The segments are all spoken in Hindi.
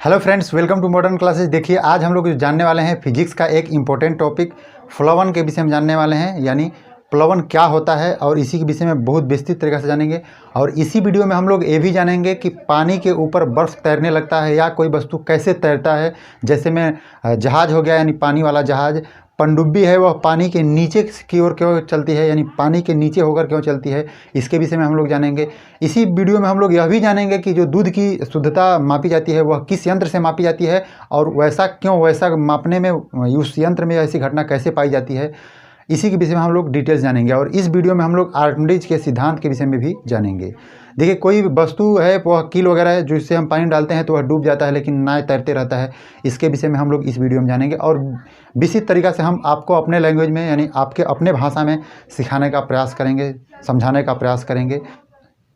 Hello friends, welcome to Modern Classes. देखिए, आज हम लोग जानने वाले हैं फिजिक्स का एक इम्पोर्टेंट टॉपिक प्लवन के विषय में जानने वाले हैं। यानी प्लवन क्या होता है और इसी के विषय में बहुत विस्तृत तरीके से जानेंगे। और इसी वीडियो में हम लोग ये भी जानेंगे कि पानी के ऊपर बर्फ़ तैरने लगता है या कोई वस्तु कैसे तैरता है। जैसे में जहाज़ हो गया, यानी पानी वाला जहाज़। पनडुब्बी है, वह पानी के नीचे की ओर क्यों चलती है, यानी पानी के नीचे होकर क्यों चलती है, इसके विषय में हम लोग जानेंगे। इसी वीडियो में हम लोग यह भी जानेंगे कि जो दूध की शुद्धता मापी जाती है वह किस यंत्र से मापी जाती है और वैसा मापने में उस यंत्र में ऐसी घटना कैसे पाई जाती है, इसी के विषय में हम लोग डिटेल्स जानेंगे। और इस वीडियो में हम लोग आर्किमिडीज के सिद्धांत के विषय में भी जानेंगे। देखिए, कोई वस्तु है, वह कील वगैरह है, जिससे हम पानी डालते हैं तो वह डूब जाता है लेकिन ना तैरते रहता है। इसके विषय में हम लोग इस वीडियो में जानेंगे और विस्तृत तरीक़ा से हम आपको अपने लैंग्वेज में, यानी आपके अपने भाषा में सिखाने का प्रयास करेंगे, समझाने का प्रयास करेंगे।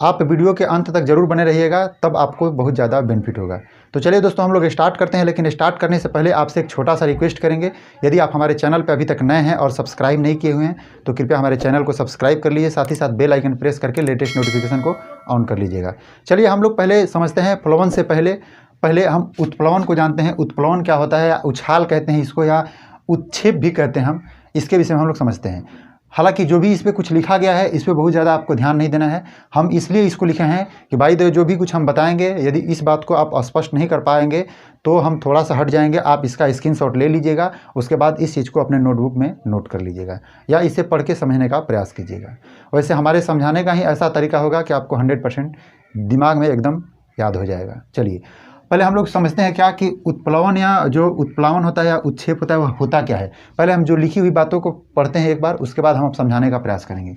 आप वीडियो के अंत तक जरूर बने रहिएगा, तब आपको बहुत ज़्यादा बेनिफिट होगा। तो चलिए दोस्तों, हम लोग स्टार्ट करते हैं। लेकिन स्टार्ट करने से पहले आपसे एक छोटा सा रिक्वेस्ट करेंगे। यदि आप हमारे चैनल पर अभी तक नए हैं और सब्सक्राइब नहीं किए हुए हैं तो कृपया हमारे चैनल को सब्सक्राइब कर लीजिए, साथ ही साथ बेल आइकन प्रेस करके लेटेस्ट नोटिफिकेशन को ऑन कर लीजिएगा। चलिए हम लोग पहले समझते हैं प्लवन से पहले हम उत्प्लवन को जानते हैं। उत्प्लवन क्या होता है, या उछाल कहते हैं इसको, या उत्क्षेप भी कहते हैं हम। इसके विषय में हम लोग समझते हैं। हालांकि जो भी इस पर कुछ लिखा गया है, इस पर बहुत ज़्यादा आपको ध्यान नहीं देना है। हम इसलिए इसको लिखे हैं कि भाई जो भी कुछ हम बताएंगे, यदि इस बात को आप स्पष्ट नहीं कर पाएंगे तो हम थोड़ा सा हट जाएंगे। आप इसका स्क्रीनशॉट ले लीजिएगा, उसके बाद इस चीज़ को अपने नोटबुक में नोट कर लीजिएगा या इसे पढ़ के समझने का प्रयास कीजिएगा। वैसे हमारे समझाने का ही ऐसा तरीका होगा कि आपको 100% दिमाग में एकदम याद हो जाएगा। चलिए पहले हम लोग समझते हैं क्या कि उत्प्लवन, या जो उत्प्लावन होता है या उत्क्षेप होता है, वह होता क्या है। पहले हम जो लिखी हुई बातों को पढ़ते हैं एक बार, उसके बाद हम समझाने का प्रयास करेंगे।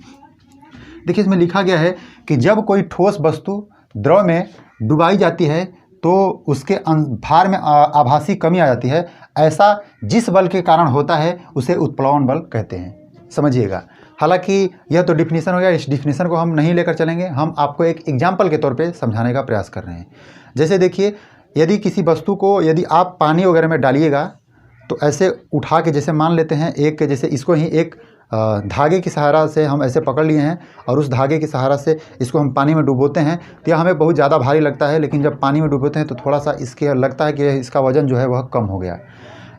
देखिए, इसमें लिखा गया है कि जब कोई ठोस वस्तु द्रव में डुबाई जाती है तो उसके भार में आभासी कमी आ जाती है। ऐसा जिस बल के कारण होता है उसे उत्प्लवन बल कहते हैं। समझिएगा, हालांकि यह तो डिफिनीशन हो गया, इस डिफिनीशन को हम नहीं लेकर चलेंगे, हम आपको एक एग्जाम्पल के तौर पे समझाने का प्रयास कर रहे हैं। जैसे देखिए, यदि किसी वस्तु को यदि आप पानी वगैरह में डालिएगा तो ऐसे उठा के, जैसे मान लेते हैं जैसे इसको ही एक धागे की सहारा से हम ऐसे पकड़ लिए हैं और उस धागे की सहारा से इसको हम पानी में डुबोते हैं तो यह हमें बहुत ज़्यादा भारी लगता है। लेकिन जब पानी में डुबोते हैं तो थोड़ा सा इसके लगता है कि इसका वजन जो है वह कम हो गया।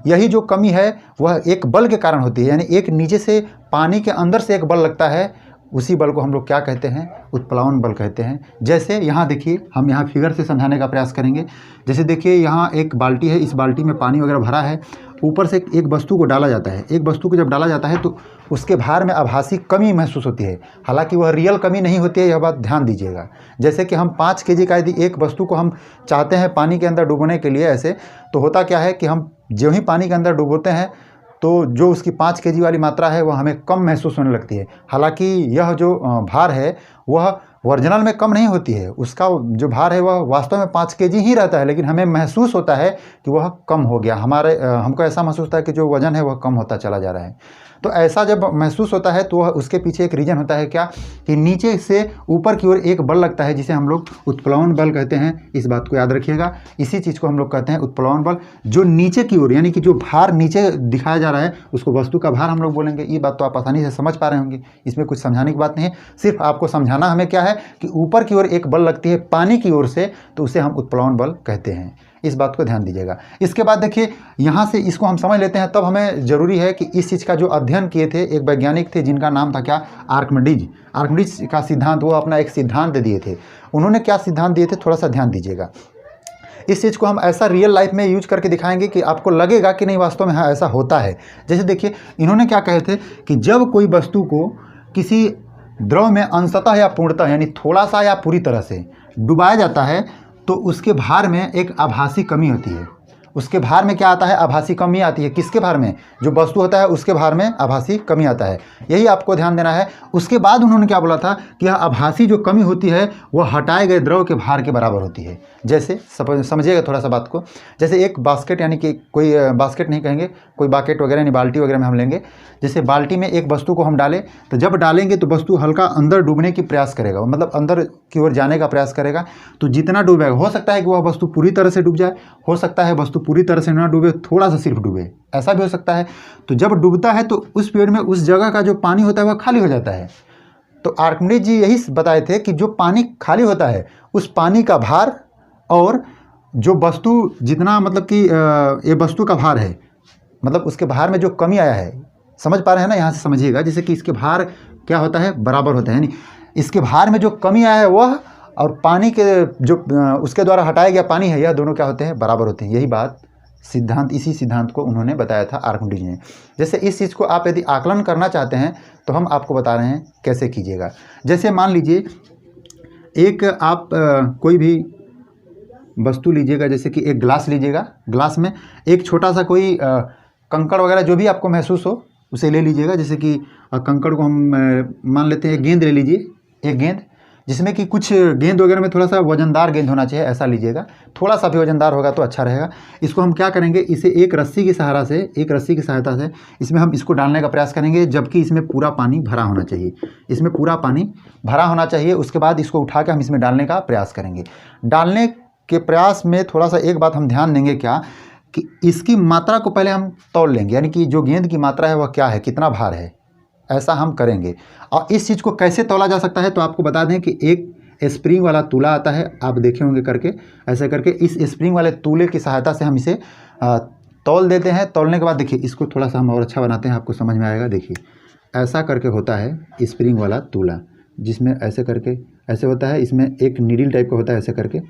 यही जो कमी है वह एक बल के कारण होती है, यानी एक नीचे से पानी के अंदर से एक बल लगता है, उसी बल को हम लोग क्या कहते हैं, उत्प्लवन बल कहते हैं। जैसे यहाँ देखिए, हम यहाँ फिगर से समझाने का प्रयास करेंगे। जैसे देखिए, यहाँ एक बाल्टी है, इस बाल्टी में पानी वगैरह भरा है, ऊपर से एक वस्तु को डाला जाता है। एक वस्तु को जब डाला जाता है तो उसके भार में आभासी कमी महसूस होती है। हालांकि वह रियल कमी नहीं होती है, यह बात ध्यान दीजिएगा। जैसे कि हम 5 kg का यदि एक वस्तु को हम चाहते हैं पानी के अंदर डुबोने के लिए, ऐसे तो होता क्या है कि हम जो ही पानी के अंदर डुबोते हैं तो जो उसकी 5 kg वाली मात्रा है वह हमें कम महसूस होने लगती है। हालांकि यह जो भार है वह ओरिजिनल में कम नहीं होती है, उसका जो भार है वह वास्तव में 5 kg ही रहता है, लेकिन हमें महसूस होता है कि वह कम हो गया। हमको ऐसा महसूस होता है कि जो वजन है वह कम होता चला जा रहा है। तो ऐसा जब महसूस होता है तो वह उसके पीछे एक रीजन होता है क्या, कि नीचे से ऊपर की ओर एक बल लगता है जिसे हम लोग उत्प्लवन बल कहते हैं। इस बात को याद रखिएगा, इसी चीज़ को हम लोग कहते हैं उत्प्लवन बल। जो नीचे की ओर, यानी कि जो भार नीचे दिखाया जा रहा है उसको वस्तु का भार हम लोग बोलेंगे। ये बात तो आप आसानी से समझ पा रहे होंगे, इसमें कुछ समझाने की बात नहीं है। सिर्फ आपको समझाना हमें क्या है कि ऊपर की ओर एक बल लगती है पानी की ओर से, तो उसे हम उत्प्लवन बल कहते हैं। इस बात को ध्यान दीजिएगा। इसके बाद देखिए, यहाँ से इसको हम समझ लेते हैं, तब हमें ज़रूरी है कि इस चीज़ का जो अध्ययन किए थे एक वैज्ञानिक थे जिनका नाम था क्या, आर्किमिडीज। आर्किमिडीज का सिद्धांत, वो अपना एक सिद्धांत दिए थे। उन्होंने क्या सिद्धांत दिए थे, थोड़ा सा ध्यान दीजिएगा। इस चीज़ को हम ऐसा रियल लाइफ में यूज करके दिखाएंगे कि आपको लगेगा कि नहीं वास्तव में हाँ ऐसा होता है। जैसे देखिए, इन्होंने क्या कहे थे कि जब कोई वस्तु को किसी द्रव में अंशतः या पूर्णतः, यानी थोड़ा सा या पूरी तरह से डुबाया जाता है तो उसके भार में एक आभासी कमी होती है। उसके भार में क्या आता है, आभासी कमी आती है। किसके भार में, जो वस्तु होता है उसके भार में आभासी कमी आता है, यही आपको ध्यान देना है। उसके बाद उन्होंने क्या बोला था कि यह आभासी जो कमी होती है वह हटाए गए द्रव के भार के बराबर होती है। जैसे समझिएगा थोड़ा सा बात को। जैसे एक बास्केट, यानी कि कोई बास्केट नहीं कहेंगे, कोई बाकेट वगैरह यानी बाल्टी वगैरह में हम लेंगे। जैसे बाल्टी में एक वस्तु को हम डालें तो जब डालेंगे तो वस्तु हल्का अंदर डूबने की प्रयास करेगा, मतलब अंदर की ओर जाने का प्रयास करेगा। तो जितना डूबेगा, हो सकता है कि वह वस्तु पूरी तरह से डूब जाए, हो सकता है वस्तु पूरी तरह से ना डूबे, थोड़ा सा सिर्फ डूबे, ऐसा भी हो सकता है। तो जब डूबता है तो उस पीरियड में उस जगह का जो पानी होता है वह खाली हो जाता है। तो आर्किमिडीज जी यही बताए थे कि जो पानी खाली होता है उस पानी का भार और जो वस्तु जितना मतलब कि ये वस्तु का भार है, मतलब उसके भार में जो कमी आया है, समझ पा रहे हैं ना, यहाँ से समझिएगा। जैसे कि इसके भार क्या होता है, बराबर होता है, यानी इसके भार में जो कमी आया है वह और पानी के जो उसके द्वारा हटाया गया पानी है, यह दोनों क्या होते हैं, बराबर होते हैं। यही बात सिद्धांत, इसी सिद्धांत को उन्होंने बताया था आर्किमिडीज ने। जैसे इस चीज़ को आप यदि आकलन करना चाहते हैं तो हम आपको बता रहे हैं कैसे कीजिएगा। जैसे मान लीजिए एक आप कोई भी वस्तु लीजिएगा, जैसे कि एक ग्लास लीजिएगा, ग्लास में एक छोटा सा कोई कंकड़ वगैरह जो भी आपको महसूस हो उसे ले लीजिएगा। जैसे कि कंकड़ को हम मान लेते हैं, गेंद ले लीजिए, एक गेंद जिसमें कि कुछ गेंद वगैरह में थोड़ा सा वजनदार गेंद होना चाहिए, ऐसा लीजिएगा। थोड़ा सा भी वजनदार होगा तो अच्छा रहेगा। इसको हम क्या करेंगे, इसे एक रस्सी की सहारा से, एक रस्सी की सहायता से इसमें हम इसको डालने का प्रयास करेंगे, जबकि इसमें पूरा पानी भरा होना चाहिए, इसमें पूरा पानी भरा होना चाहिए। उसके बाद इसको उठा के हम इसमें डालने का प्रयास करेंगे। डालने के प्रयास में थोड़ा सा एक बात हम ध्यान देंगे, क्या कि इसकी मात्रा को पहले हम तौल लेंगे, यानी कि जो गेंद की मात्रा है वह क्या है, कितना भार है, ऐसा हम करेंगे। और इस चीज़ को कैसे तौला जा सकता है, तो आपको बता दें कि एक स्प्रिंग वाला तूला आता है, आप देखे होंगे करके, ऐसे करके इस स्प्रिंग वाले तूले की सहायता से हम इसे तौल देते हैं। तौलने के बाद देखिए, इसको थोड़ा सा हम और अच्छा बनाते हैं, आपको समझ में आएगा। देखिए ऐसा करके होता है स्प्रिंग वाला तूला, जिसमें ऐसे करके ऐसे होता है, इसमें एक नीडल टाइप का होता है, ऐसे करके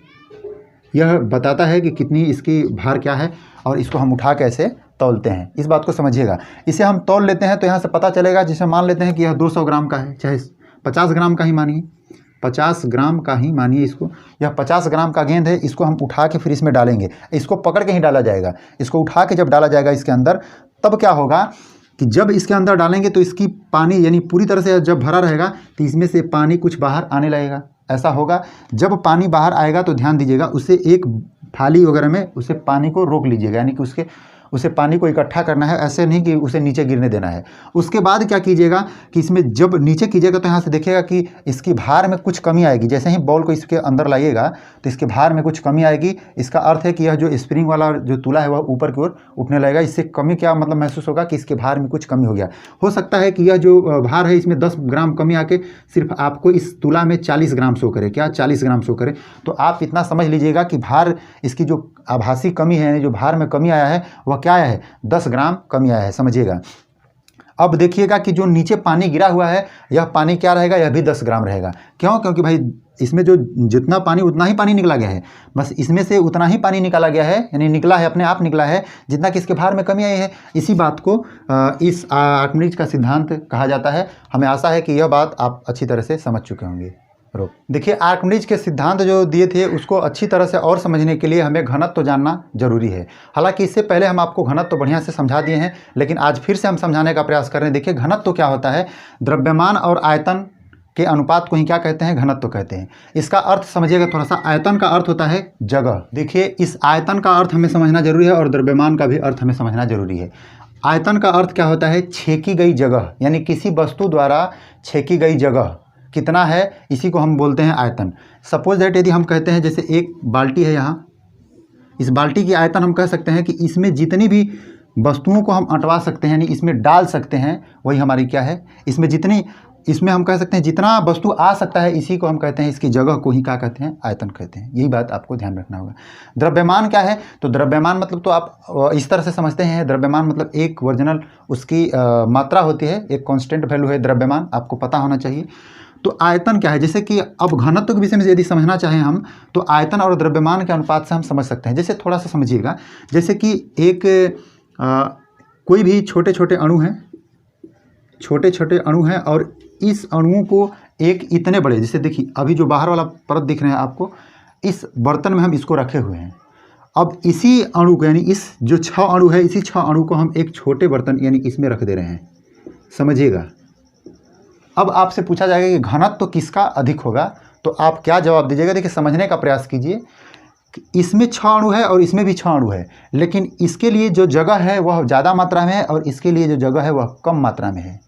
यह बताता है कि कितनी इसकी भार क्या है, और इसको हम उठा के ऐसे तौलते हैं। इस बात को समझिएगा। इसे हम तौल लेते हैं तो यहाँ से पता चलेगा, जिसे मान लेते हैं कि यह 200 ग्राम का है, चाहे 50 ग्राम का ही मानिए, 50 ग्राम का ही मानिए इसको, यह 50 ग्राम का गेंद है। इसको हम उठा के फिर इसमें डालेंगे, इसको पकड़ के ही डाला जाएगा। इसको उठा के जब डाला जाएगा इसके अंदर, तब क्या होगा कि जब इसके अंदर डालेंगे तो इसकी पानी यानी पूरी तरह से जब भरा रहेगा तो इसमें से पानी कुछ बाहर आने लगेगा। ऐसा होगा, जब पानी बाहर आएगा तो ध्यान दीजिएगा, उसे एक थाली वगैरह में उसे पानी को रोक लीजिएगा, यानी कि उसे पानी को इकट्ठा करना है, ऐसे नहीं कि उसे नीचे गिरने देना है। उसके बाद क्या कीजिएगा कि इसमें जब नीचे कीजिएगा तो यहाँ से देखिएगा कि इसकी भार में कुछ कमी आएगी। जैसे ही बॉल को इसके अंदर लाइएगा तो इसके भार में कुछ कमी आएगी। इसका अर्थ है कि यह जो स्प्रिंग वाला जो तूला है वह ऊपर की ओर उठने लगेगा। इससे कमी क्या मतलब महसूस होगा कि इसके भार में कुछ कमी हो गया। हो सकता है कि यह जो भार है इसमें 10 ग्राम कमी आके सिर्फ आपको इस तूला में 40 ग्राम शो करे, क्या 40 ग्राम शो करे। तो आप इतना समझ लीजिएगा कि भार, इसकी जो आभासी कमी है, यानी जो भार में कमी आया है वह क्या है, 10 ग्राम कमी आया है, समझिएगा। अब देखिएगा कि जो नीचे पानी गिरा हुआ है, यह पानी क्या रहेगा, यह भी 10 ग्राम रहेगा। क्यों? क्योंकि भाई इसमें जो जितना पानी उतना ही पानी निकला गया है, बस इसमें से उतना ही पानी निकाला गया है, यानी निकला है, अपने आप निकला है, जितना कि इसके भार में कमी आई है। इसी बात को इस आर्किमिडीज का सिद्धांत कहा जाता है। हमें आशा है कि यह बात आप अच्छी तरह से समझ चुके होंगे। देखिए, आर्किमिडीज के सिद्धांत जो दिए थे उसको अच्छी तरह से और समझने के लिए हमें घनत्व तो जानना जरूरी है। हालांकि इससे पहले हम आपको घनत्व तो बढ़िया से समझा दिए हैं, लेकिन आज फिर से हम समझाने का प्रयास कर रहे हैं। देखिए, घनत्व तो क्या होता है, द्रव्यमान और आयतन के अनुपात को ही क्या कहते हैं, घनत्व कहते हैं। इसका अर्थ समझिएगा थोड़ा सा। आयतन का अर्थ होता है जगह। देखिए, इस आयतन का अर्थ हमें समझना जरूरी है और द्रव्यमान का भी अर्थ हमें समझना जरूरी है। आयतन का अर्थ क्या होता है, छेकी गई जगह, यानी किसी वस्तु द्वारा छेकी गई जगह कितना है, इसी को हम बोलते हैं आयतन। सपोज दैट यदि हम कहते हैं, जैसे एक बाल्टी है यहाँ, इस बाल्टी की आयतन हम कह सकते हैं कि इसमें जितनी भी वस्तुओं को हम अटवा सकते हैं, यानी इसमें डाल सकते हैं, वही हमारी क्या है, इसमें हम कह सकते हैं जितना वस्तु आ सकता है, इसी को हम कहते हैं, इसकी जगह को ही क्या कहते हैं, आयतन कहते हैं। यही बात आपको ध्यान रखना होगा। द्रव्यमान क्या है, तो द्रव्यमान मतलब तो आप इस तरह से समझते हैं, द्रव्यमान मतलब एक ओरिजिनल उसकी मात्रा होती है, एक कांस्टेंट वैल्यू है द्रव्यमान, आपको पता होना चाहिए। तो आयतन क्या है, जैसे कि अब घनत्व के विषय में यदि समझना चाहें हम, तो आयतन और द्रव्यमान के अनुपात से हम समझ सकते हैं। जैसे थोड़ा सा समझिएगा, जैसे कि एक कोई भी छोटे छोटे अणु हैं और इस अणुओं को एक इतने बड़े, जैसे देखिए अभी जो बाहर वाला परत दिख रहे हैं आपको, इस बर्तन में हम इसको रखे हुए हैं। अब इसी अणु को, यानी इस जो 6 अणु है, इसी 6 अणु को हम एक छोटे बर्तन यानी इसमें रख दे रहे हैं, समझिएगा। अब आपसे पूछा जाएगा कि घनत्व तो किसका अधिक होगा, तो आप क्या जवाब दीजिएगा। देखिए, समझने का प्रयास कीजिए। इसमें 6 अणु है और इसमें भी 6 अणु है, लेकिन इसके लिए जो जगह है वह ज़्यादा मात्रा में है और इसके लिए जो जगह है वह कम मात्रा में है।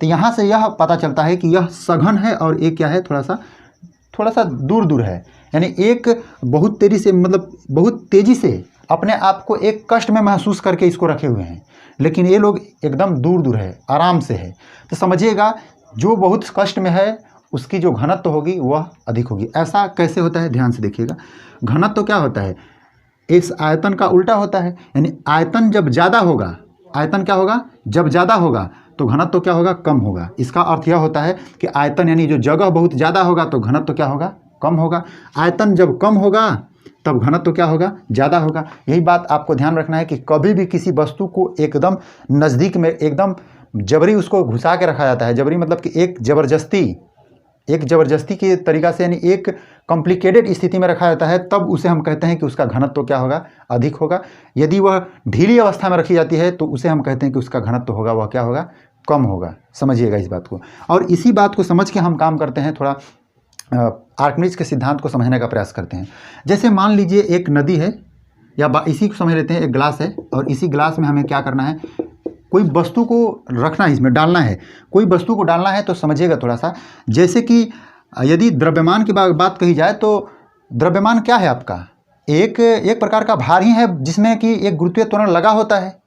तो यहाँ से यह पता चलता है कि यह सघन है और एक क्या है, थोड़ा सा दूर दूर है। यानी एक बहुत तेज़ी से अपने आप को एक कष्ट में महसूस करके इसको रखे हुए हैं, लेकिन ये लोग एकदम दूर दूर है, आराम से है। तो समझिएगा, जो बहुत कष्ट में है उसकी जो घनत्व होगी वह अधिक होगी। ऐसा कैसे होता है, ध्यान से देखिएगा। घनत्व क्या होता है, इस आयतन का उल्टा होता है, यानी आयतन जब ज़्यादा होगा, आयतन क्या होगा, जब ज़्यादा होगा तो घनत्व तो क्या होगा, कम होगा। इसका अर्थ यह होता है कि आयतन यानी जो जगह बहुत ज़्यादा होगा तो घनत्व तो क्या होगा, कम होगा। आयतन जब कम होगा तब घनत्व तो क्या होगा, ज़्यादा होगा। यही बात आपको ध्यान रखना है कि कभी भी किसी वस्तु को एकदम नज़दीक में एकदम जबरी उसको घुसा के रखा जाता है। जबरी मतलब कि एक ज़बरदस्ती के तरीक़ा से, यानी एक कॉम्प्लिकेटेड स्थिति में रखा जाता है, तब उसे हम कहते हैं कि उसका घनत्व तो क्या होगा, अधिक होगा। यदि वह ढीली अवस्था में रखी जाती है तो उसे हम कहते हैं कि उसका घनत्व होगा, वह क्या होगा, कम होगा। समझिएगा इस बात को। और इसी बात को समझ के हम काम करते हैं, थोड़ा आर्किमिडीज के सिद्धांत को समझने का प्रयास करते हैं। जैसे मान लीजिए एक नदी है, या इसी को समझ लेते हैं, एक गिलास है और इसी गिलास में हमें क्या करना है, कोई वस्तु को रखना है, इसमें डालना है, कोई वस्तु को डालना है। तो समझिएगा थोड़ा सा, जैसे कि यदि द्रव्यमान की बात कही जाए तो द्रव्यमान क्या है आपका, एक प्रकार का भार ही है जिसमें कि एक गुरुत्वीय त्वरण लगा होता है।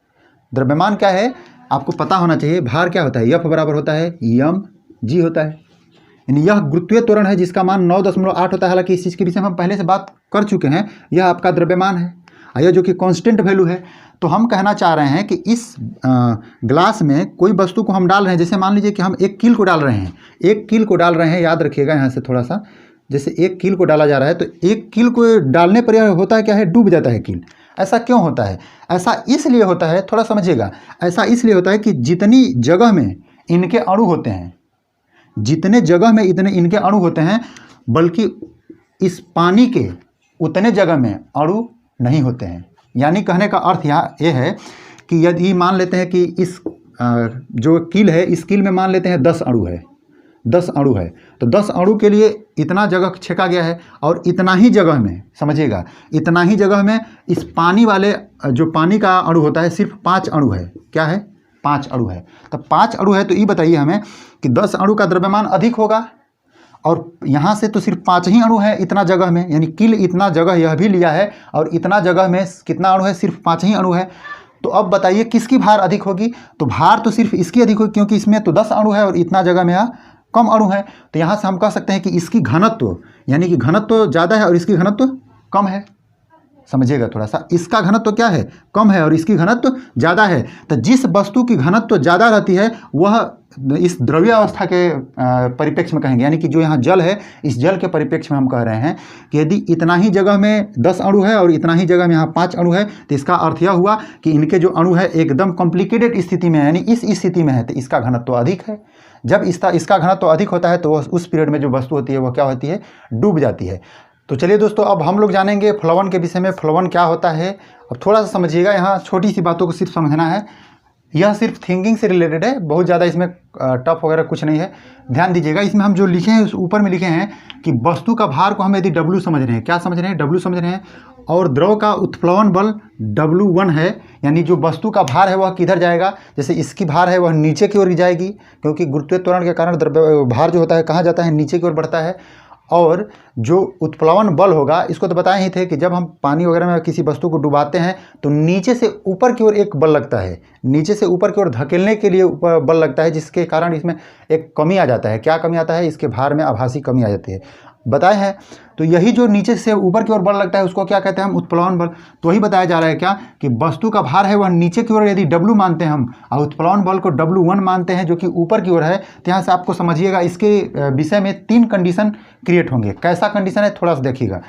द्रव्यमान क्या है आपको पता होना चाहिए, भार क्या होता है, F बराबर होता है mg होता है, यानी यह गुरुत्वीय त्वरण है जिसका मान 9.8 होता है। हालांकि इस चीज़ के विषय में हम पहले से बात कर चुके हैं, यह आपका द्रव्यमान है, यह जो कि कांस्टेंट वैल्यू है। तो हम कहना चाह रहे हैं कि इस ग्लास में कोई वस्तु को हम डाल रहे हैं, जैसे मान लीजिए कि हम 1 कील को डाल रहे हैं, 1 कील को डाल रहे हैं, याद रखिएगा यहाँ से थोड़ा सा, जैसे 1 कील को डाला जा रहा है तो 1 कील को डालने पर यह होता है क्या है, डूब जाता है कील। ऐसा क्यों होता है, ऐसा इसलिए होता है, थोड़ा समझिएगा, ऐसा इसलिए होता है कि जितनी जगह में इनके अणु होते हैं, जितने जगह में इतने इनके अणु होते हैं, बल्कि इस पानी के उतने जगह में अणु नहीं होते हैं। यानी कहने का अर्थ यहाँ ये है कि यदि मान लेते हैं कि इस जो कील है, इस कील में मान लेते हैं 10 अणु है, 10 अणु है, तो 10 अणु के लिए इतना जगह छेका गया है, और इतना ही जगह में, समझिएगा, इतना ही जगह में इस पानी वाले जो पानी का अणु होता है सिर्फ 5 अणु है। क्या है, 5 अणु है। तो 5 अणु है, तो ये बताइए हमें कि 10 अणु का द्रव्यमान अधिक होगा, और यहाँ से तो सिर्फ 5 ही अणु है इतना जगह में, यानी कील इतना जगह यह भी लिया है, और इतना जगह में कितना अणु है, सिर्फ 5 ही अणु है। तो अब बताइए किसकी भार अधिक होगी, तो भार तो सिर्फ इसकी अधिक होगी, क्योंकि इसमें तो 10 अणु है और इतना जगह में यहाँ कम अणु है। तो यहाँ से हम कह सकते हैं कि इसकी घनत्व, यानी कि घनत्व ज़्यादा है और इसकी घनत्व कम है। समझिएगा थोड़ा सा, इसका घनत्व क्या है, कम है, और इसकी घनत्व ज़्यादा है। तो जिस वस्तु की घनत्व ज़्यादा रहती है वह इस द्रव्य अवस्था के परिप्रेक्ष्य में कहेंगे, यानी कि जो यहाँ जल है, इस जल के परिप्रेक्ष्य में हम कह रहे हैं कि यदि इतना ही जगह में 10 अणु है और इतना ही जगह में यहाँ 5 अणु है, तो इसका अर्थ यह हुआ कि इनके जो अणु है एकदम कॉम्प्लिकेटेड स्थिति में है, यानी इस स्थिति में है, तो इसका घनत्व अधिक है। जब इसका घनत्व अधिक होता है तो उस पीरियड में जो वस्तु होती है वह क्या होती है, डूब जाती है। तो चलिए दोस्तों, अब हम लोग जानेंगे प्लवन के विषय में, प्लवन क्या होता है। अब थोड़ा सा समझिएगा, यहाँ छोटी सी बातों को सिर्फ समझना है, यह सिर्फ थिंकिंग से रिलेटेड है, बहुत ज़्यादा इसमें टफ वगैरह कुछ नहीं है। ध्यान दीजिएगा, इसमें हम जो लिखे हैं उस ऊपर में लिखे हैं कि वस्तु का भार को हम यदि W समझ रहे हैं, क्या समझ रहे हैं, W समझ रहे हैं, और द्रव का उत्प्लवन बल W1 है, यानी जो वस्तु का भार है वह किधर जाएगा, जैसे इसकी भार है वह नीचे की ओर जाएगी, क्योंकि गुरुत्वीय त्वरण के कारण द्रव्य भार जो होता है कहाँ जाता है, नीचे की ओर बढ़ता है। और जो उत्प्लवन बल होगा, इसको तो बताए ही थे कि जब हम पानी वगैरह में किसी वस्तु को डुबाते हैं तो नीचे से ऊपर की ओर एक बल लगता है, नीचे से ऊपर की ओर धकेलने के लिए ऊपर बल लगता है, जिसके कारण इसमें एक कमी आ जाता है। क्या कमी आता है, इसके भार में आभासी कमी आ जाती है, बताए हैं। तो यही जो नीचे से ऊपर की ओर बल लगता है उसको क्या कहते हैं हम, उत्प्लवन बल। तो वही बताया जा रहा है क्या कि वस्तु का भार है वह नीचे की ओर यदि W मानते हैं हम, और उत्प्लवन बल को W1 मानते हैं जो कि ऊपर की ओर है, तो यहाँ से आपको समझिएगा इसके विषय में 3 कंडीशन क्रिएट होंगे। कैसा कंडीशन है, थोड़ा सा देखिएगा।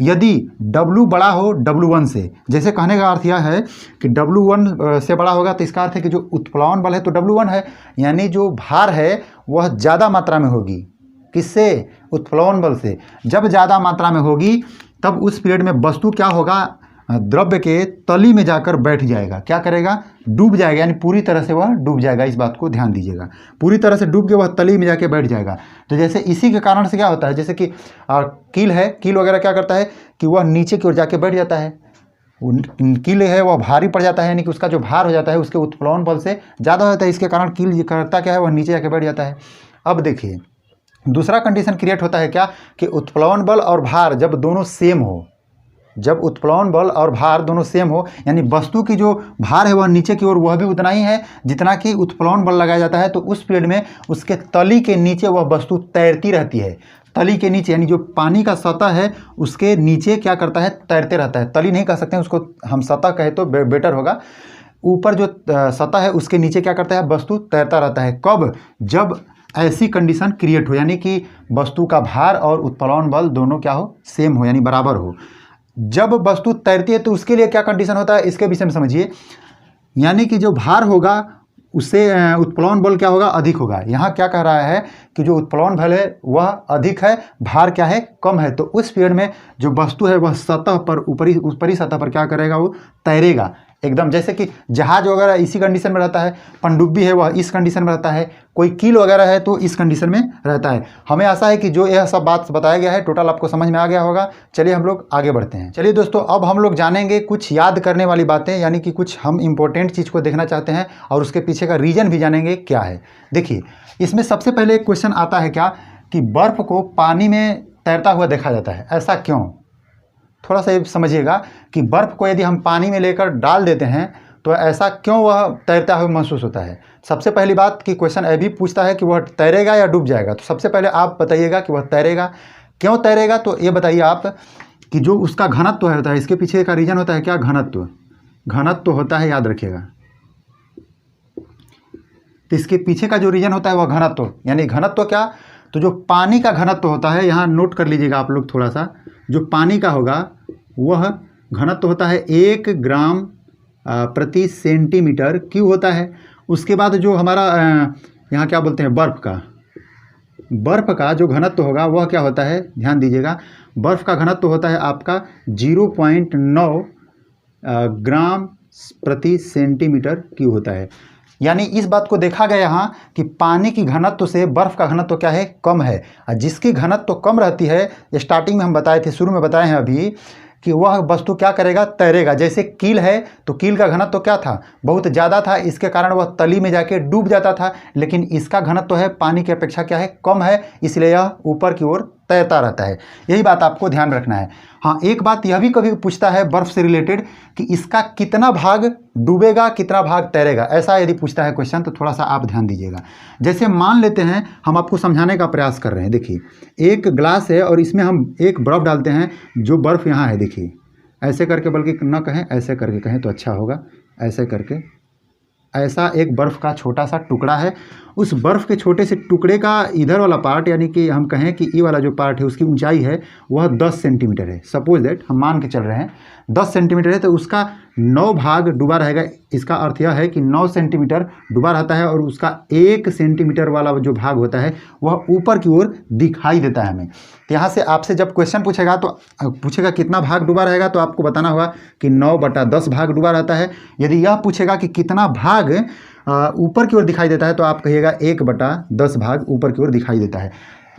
यदि W बड़ा हो W1 से, जैसे कहने का अर्थ यह है कि W1 से बड़ा होगा, तो इसका अर्थ है कि जो उत्प्लवन बल है तो W1 है, यानी जो भार है वह ज़्यादा मात्रा में होगी, किससे, उत्प्लवन बल से। जब ज़्यादा मात्रा में होगी तब उस पीरियड में वस्तु क्या होगा, द्रव्य के तली में जाकर बैठ जाएगा, क्या करेगा, डूब जाएगा, यानी पूरी तरह से वह डूब जाएगा। इस बात को ध्यान दीजिएगा, पूरी तरह से डूब के वह तली में जाके बैठ जाएगा। तो जैसे इसी के कारण से क्या होता है, जैसे कि कील है, कील वगैरह क्या करता है कि वह नीचे की ओर जाके बैठ जाता है, कील है वह भारी पड़ जाता है, यानी कि उसका जो भार हो जाता है उसके उत्प्लवन बल से ज़्यादा हो जाता है, इसके कारण कील करता क्या है, वह नीचे जाके बैठ जाता है। अब देखिए दूसरा कंडीशन क्रिएट होता है क्या कि उत्प्लवन बल और भार जब दोनों सेम हो, जब उत्प्लवन बल और भार दोनों सेम हो, यानी वस्तु की जो भार है वह नीचे की ओर वह भी उतना ही है जितना कि उत्प्लवन बल लगाया जाता है, तो उस पीरियड में उसके तली के नीचे वह वस्तु तैरती रहती है। तली के नीचे, यानी जो पानी का सतह है उसके नीचे क्या करता है, तैरते रहता है। तली नहीं कह सकते हैं उसको, हम सतह कहे तो बेटर होगा। ऊपर जो सतह है उसके नीचे क्या करता है, वस्तु तैरता रहता है। कब? जब ऐसी कंडीशन क्रिएट हो, यानी कि वस्तु का भार और उत्प्लवन बल दोनों क्या हो, सेम हो, यानी बराबर हो। जब वस्तु तैरती है तो उसके लिए क्या कंडीशन होता है, इसके विषय में समझिए। यानी कि जो भार होगा उससे उत्प्लवन बल क्या होगा, अधिक होगा। यहाँ क्या कह रहा है कि जो उत्प्लवन बल है वह अधिक है, भार क्या है, कम है। तो उस पीरियड में जो वस्तु है वह सतह पर, ऊपरी सतह पर क्या करेगा, वो तैरेगा एकदम। जैसे कि जहाज वगैरह इसी कंडीशन में रहता है, पनडुब्बी है वह इस कंडीशन में रहता है, कोई कील वगैरह है तो इस कंडीशन में रहता है। हमें आशा है कि जो यह सब बात बताया गया है टोटल आपको समझ में आ गया होगा। चलिए हम लोग आगे बढ़ते हैं। चलिए दोस्तों, अब हम लोग जानेंगे कुछ याद करने वाली बातें, यानी कि कुछ हम इंपॉर्टेंट चीज़ को देखना चाहते हैं और उसके पीछे का रीजन भी जानेंगे क्या है। देखिए, इसमें सबसे पहले एक क्वेश्चन आता है क्या, कि बर्फ़ को पानी में तैरता हुआ देखा जाता है, ऐसा क्यों? थोड़ा सा ये समझिएगा कि बर्फ़ को यदि हम पानी में लेकर डाल देते हैं तो ऐसा क्यों वह तैरता हुआ महसूस होता है। सबसे पहली बात कि क्वेश्चन ये भी पूछता है कि वह तैरेगा या डूब जाएगा। तो सबसे पहले आप बताइएगा कि वह तैरेगा। क्यों तैरेगा, तो ये बताइए आप कि जो उसका घनत्व होता है, इसके पीछे का रीजन होता है क्या, घनत्व। घनत्व होता है, याद रखिएगा। तो इसके पीछे का जो रीजन होता है वह घनत्व, यानी घनत्व क्या, तो जो पानी का घनत्व होता है, यहाँ नोट कर लीजिएगा आप लोग थोड़ा सा, जो पानी का होगा वह घनत्व होता है 1 ग्राम प्रति सेंटीमीटर क्यूब होता है। उसके बाद जो हमारा यहाँ क्या बोलते हैं, बर्फ़ का जो घनत्व होगा वह क्या होता है, ध्यान दीजिएगा, बर्फ़ का घनत्व होता है आपका 0.9 ग्राम प्रति सेंटीमीटर क्यूब होता है। यानी इस बात को देखा गया यहाँ कि पानी की घनत्व से बर्फ़ का घनत्व क्या है, कम है। और जिसकी घनत्व कम रहती है, स्टार्टिंग में हम बताए थे, शुरू में बताए हैं अभी, कि वह वस्तु क्या करेगा, तैरेगा। जैसे कील है तो कील का घनत्व क्या था, बहुत ज़्यादा था, इसके कारण वह तली में जाके डूब जाता था। लेकिन इसका घनत्व है पानी की अपेक्षा क्या है, कम है, इसलिए यह ऊपर की ओर तैरता रहता है। यही बात आपको ध्यान रखना है। हाँ, एक बात यह भी कभी पूछता है बर्फ़ से रिलेटेड कि इसका कितना भाग डूबेगा, कितना भाग तैरेगा, ऐसा यदि पूछता है क्वेश्चन तो थोड़ा सा आप ध्यान दीजिएगा। जैसे मान लेते हैं, हम आपको समझाने का प्रयास कर रहे हैं। देखिए, एक ग्लास है और इसमें हम एक बर्फ़ डालते हैं, जो बर्फ़ यहाँ है, देखिए ऐसे करके, बल्कि न कहें ऐसे करके कहें तो अच्छा होगा, ऐसे करके, ऐसा एक बर्फ़ का छोटा सा टुकड़ा है। उस बर्फ़ के छोटे से टुकड़े का इधर वाला पार्ट, यानी कि हम कहें कि ये वाला जो पार्ट है उसकी ऊंचाई है वह 10 सेंटीमीटर है। सपोज दैट हम मान के चल रहे हैं 10 सेंटीमीटर है, तो उसका 9 भाग डूबा रहेगा। इसका अर्थ यह है कि 9 सेंटीमीटर डूबा रहता है और उसका 1 सेंटीमीटर वाला जो भाग होता है वह ऊपर की ओर दिखाई देता है हमें। तो यहाँ से आपसे जब क्वेश्चन पूछेगा तो पूछेगा कितना भाग डूबा रहेगा, तो आपको बताना होगा कि 9/10 भाग डूबा रहता है। यदि यह पूछेगा कि कितना भाग ऊपर की ओर दिखाई देता है, तो आप कहिएगा 1/10 भाग ऊपर की ओर दिखाई देता है।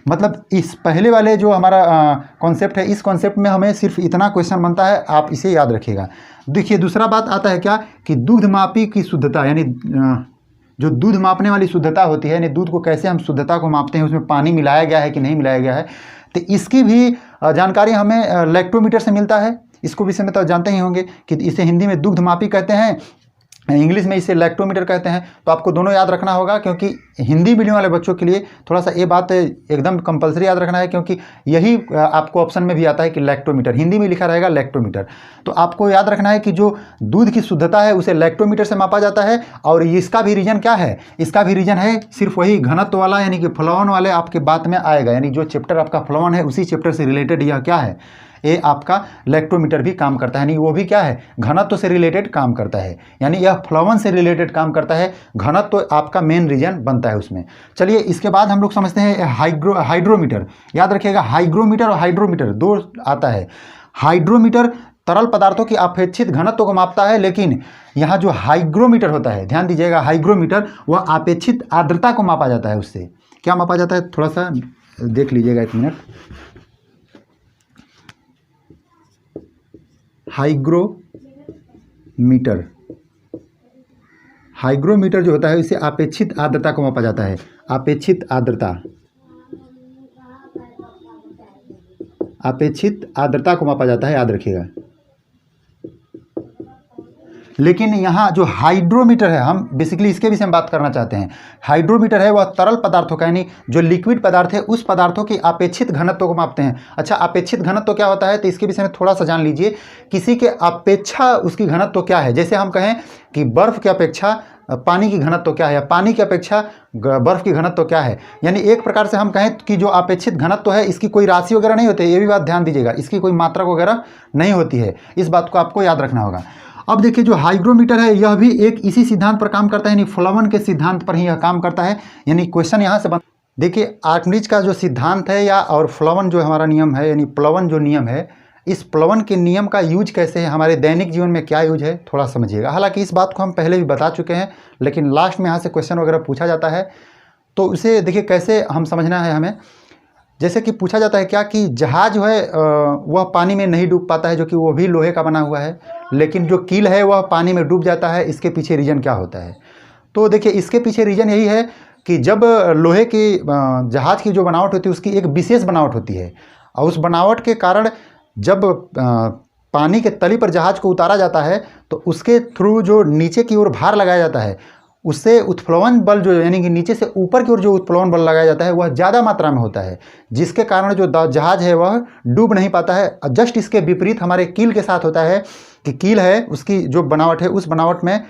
मतलब इस पहले वाले जो हमारा कॉन्सेप्ट है, इस कॉन्सेप्ट में हमें सिर्फ इतना क्वेश्चन बनता है, आप इसे याद रखिएगा। देखिए, दूसरा बात आता है क्या, कि दूध मापी की शुद्धता, यानी जो दूध मापने वाली शुद्धता होती है, यानी दूध को कैसे हम शुद्धता को मापते हैं, उसमें पानी मिलाया गया है कि नहीं मिलाया गया है, तो इसकी भी जानकारी हमें लैक्टोमीटर से मिलता है। इसको विषय में तो जानते ही होंगे कि इसे हिंदी में दूध मापी कहते हैं, इंग्लिश में इसे लैक्टोमीटर कहते हैं। तो आपको दोनों याद रखना होगा, क्योंकि हिंदी मीडियम वाले बच्चों के लिए थोड़ा सा ये बात एकदम कंपलसरी याद रखना है, क्योंकि यही आपको ऑप्शन में भी आता है कि लैक्टोमीटर, हिंदी में लिखा रहेगा लैक्टोमीटर। तो आपको याद रखना है कि जो दूध की शुद्धता है उसे लैक्टोमीटर से मापा जाता है। और इसका भी रीजन क्या है, इसका भी रीजन है सिर्फ वही घनत्व वाला, यानी कि फ्लोवन वाले आपके बात में आएगा। यानी जो चैप्टर आपका फ्लोवन है उसी चैप्टर से रिलेटेड यह क्या है, ये आपका लैक्टोमीटर भी काम करता है। यानी वो भी क्या है, घनत्व से रिलेटेड काम करता है, यानी यह फ्लोवन से रिलेटेड काम करता है। घनत्व आपका मेन रीजन बनता है उसमें। चलिए, इसके बाद हम लोग समझते हैं हाइड्रोमीटर। याद रखिएगा, हाइग्रोमीटर और हाइड्रोमीटर दो आता है। हाइड्रोमीटर तरल पदार्थों की अपेक्षित घनत्व को मापता है, लेकिन यहाँ जो हाइग्रोमीटर होता है, ध्यान दीजिएगा, हाइग्रोमीटर वह अपेक्षित आर्द्रता को मापा जाता है। उससे क्या मापा जाता है, थोड़ा सा देख लीजिएगा, 1 मिनट। हाइग्रोमीटर जो होता है इसे अपेक्षित आर्द्रता को मापा जाता है। अपेक्षित आर्द्रता को मापा जाता है, याद रखिएगा। लेकिन यहाँ जो हाइड्रोमीटर है, हम बेसिकली इसके विषय में बात करना चाहते हैं। हाइड्रोमीटर है वह तरल पदार्थों का यानी जो लिक्विड पदार्थ है उस पदार्थों की अपेक्षित घनत्व को मापते हैं। अच्छा, अपेक्षित घनत्व क्या होता है तो इसके विषय में थोड़ा सा जान लीजिए। किसी के अपेक्षा उसकी घनत्व क्या है, जैसे हम कहें कि बर्फ़ की अपेक्षा पानी की घनत्व क्या है, पानी की अपेक्षा बर्फ़ की घनत्व क्या है, यानी एक प्रकार से हम कहें कि जो अपेक्षित घनत्व है इसकी कोई राशि वगैरह नहीं होती है, ये भी बात ध्यान दीजिएगा, इसकी कोई मात्रक वगैरह नहीं होती है, इस बात को आपको याद रखना होगा। अब देखिए जो हाइग्रोमीटर है यह भी एक इसी सिद्धांत पर काम करता है, यानी फ्लोवन के सिद्धांत पर ही यह काम करता है। यानी क्वेश्चन यहाँ से देखिए आर्किमिडीज का जो सिद्धांत है या और फ्लोवन जो हमारा नियम है, यानी प्लवन जो नियम है, इस प्लवन के नियम का यूज कैसे है, हमारे दैनिक जीवन में क्या यूज है, थोड़ा समझिएगा। हालांकि इस बात को हम पहले भी बता चुके हैं, लेकिन लास्ट में यहाँ से क्वेश्चन वगैरह पूछा जाता है तो उसे देखिए कैसे हम समझना है हमें। जैसे कि पूछा जाता है क्या कि जहाज जो है वह पानी में नहीं डूब पाता है, जो कि वो भी लोहे का बना हुआ है, लेकिन जो कील है वह पानी में डूब जाता है, इसके पीछे रीज़न क्या होता है। तो देखिए इसके पीछे रीज़न यही है कि जब लोहे की जहाज़ की जो बनावट होती है उसकी एक विशेष बनावट होती है, और उस बनावट के कारण जब पानी के तली पर जहाज़ को उतारा जाता है तो उसके थ्रू जो नीचे की ओर भार लगाया जाता है उससे उत्प्लवन बल जो यानी कि नीचे से ऊपर की ओर जो उत्प्लवन बल लगाया जाता है वह ज़्यादा मात्रा में होता है, जिसके कारण जो जहाज़ है वह डूब नहीं पाता है। जस्ट इसके विपरीत हमारे कील के साथ होता है कि कील है उसकी जो बनावट है उस बनावट में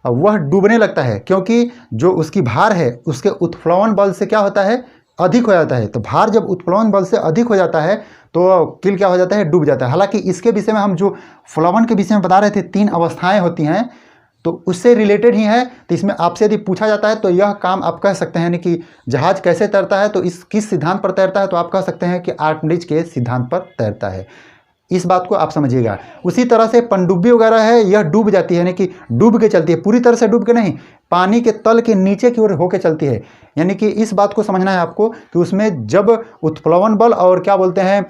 वह डूबने लगता है, क्योंकि जो उसकी भार है उसके उत्प्लवन बल से क्या होता है, अधिक हो जाता है। तो भार जब उत्प्लवन बल से अधिक हो जाता है तो कील क्या हो जाता है, डूब जाता है। हालांकि इसके विषय में हम जो फ्लोवन के विषय में बता रहे थे 3 अवस्थाएं होती हैं तो उससे रिलेटेड ही है। तो इसमें आपसे यदि पूछा जाता है तो यह काम आप कह सकते हैं, यानी कि जहाज कैसे तैरता है तो इस किस सिद्धांत पर तैरता है, तो आप कह सकते हैं कि आर्किमिडीज के सिद्धांत पर तैरता है। इस बात को आप समझिएगा। उसी तरह से पनडुब्बी वगैरह है यह डूब जाती है, यानी कि डूब के चलती है, पूरी तरह से डूब के नहीं, पानी के तल के नीचे की ओर होकर चलती है। यानी कि इस बात को समझना है आपको कि उसमें जब उत्प्लवन बल और क्या बोलते हैं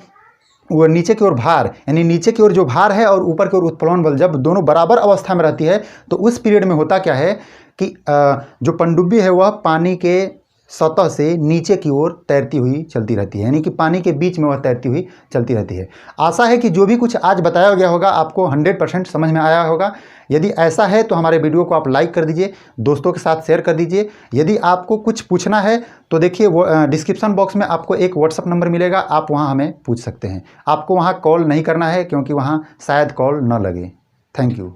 वो नीचे की ओर भार, यानी नीचे की ओर जो भार है और ऊपर की ओर उत्प्लवन बल जब दोनों बराबर अवस्था में रहती है तो उस पीरियड में होता क्या है कि जो पनडुब्बी है वह पानी के सतह से नीचे की ओर तैरती हुई चलती रहती है, यानी कि पानी के बीच में वह तैरती हुई चलती रहती है। आशा है कि जो भी कुछ आज बताया गया होगा आपको 100% समझ में आया होगा। यदि ऐसा है तो हमारे वीडियो को आप लाइक कर दीजिए, दोस्तों के साथ शेयर कर दीजिए। यदि आपको कुछ पूछना है तो देखिए वो डिस्क्रिप्शन बॉक्स में आपको एक व्हाट्सअप नंबर मिलेगा, आप वहाँ हमें पूछ सकते हैं। आपको वहाँ कॉल नहीं करना है क्योंकि वहाँ शायद कॉल न लगे। Thank you.